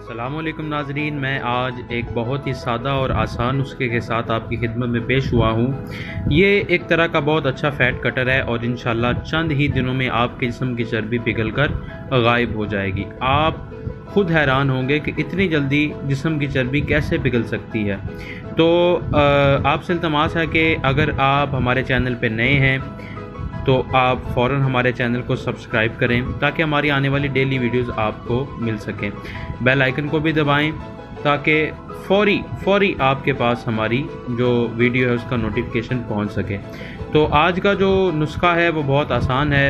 अस्सलामुअलैकुम नाज़रीन, मैं आज एक बहुत ही सादा और आसान नुस्खे के साथ आपकी खिदमत में पेश हुआ हूँ। ये एक तरह का बहुत अच्छा फ़ैट कटर है और इंशाल्लाह चंद ही दिनों में आपके जिस्म की चर्बी पिघल कर गायब हो जाएगी। आप खुद हैरान होंगे कि इतनी जल्दी जिस्म की चर्बी कैसे पिघल सकती है। तो आपसे इल्तमास है कि अगर आप हमारे चैनल पर नए हैं तो आप फ़ौरन हमारे चैनल को सब्सक्राइब करें ताकि हमारी आने वाली डेली वीडियोस आपको मिल सकें। बेल आइकन को भी दबाएं ताकि फ़ौरी आपके पास हमारी जो वीडियो है उसका नोटिफिकेशन पहुंच सके। तो आज का जो नुस्खा है वो बहुत आसान है।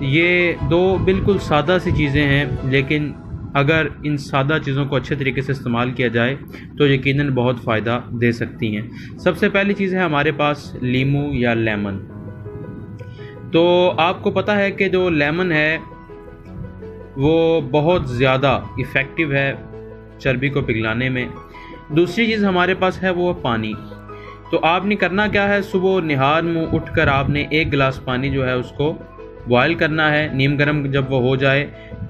ये दो बिल्कुल सादा सी चीज़ें हैं, लेकिन अगर इन सादा चीज़ों को अच्छे तरीके से इस्तेमाल किया जाए तो यकीनन बहुत फ़ायदा दे सकती हैं। सबसे पहली चीज़ है हमारे पास लीमू या लेमन। तो आपको पता है कि जो लेमन है वो बहुत ज़्यादा इफ़ेक्टिव है चर्बी को पिघलाने में। दूसरी चीज़ हमारे पास है वो पानी। तो आपने करना क्या है, सुबह निहार मुँह उठकर आपने 1 गिलास पानी जो है उसको बॉयल करना है। नीम गर्म जब वो हो जाए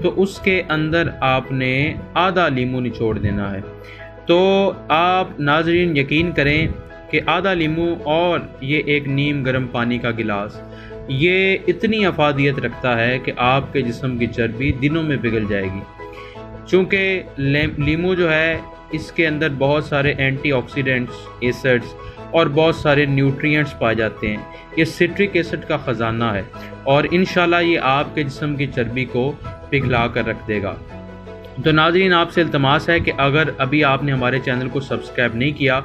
तो उसके अंदर आपने आधा लीमू निचोड़ देना है। तो आप नाज़रीन यकीन करें कि आधा लीमू और ये 1 नीम गर्म पानी का गिलास ये इतनी अफादियत रखता है कि आपके जिस्म की चर्बी दिनों में पिघल जाएगी। चूँकि लीमू जो है इसके अंदर बहुत सारे एंटीऑक्सीडेंट्स, एसिड्स और बहुत सारे न्यूट्रिएंट्स पाए जाते हैं। ये सिट्रिक एसिड का ख़जाना है और इंशाल्लाह ये आपके जिस्म की चर्बी को पिघला कर रख देगा। तो नाज़रीन आपसे इल्तमास है कि अगर अभी आपने हमारे चैनल को सब्सक्राइब नहीं किया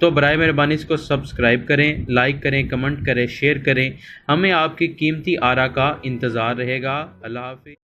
तो बराए मेहरबानी इसको सब्सक्राइब करें, लाइक करें, कमेंट करें, शेयर करें। हमें आपकी कीमती आरा का इंतज़ार रहेगा। अल्लाह हाफ़िज़।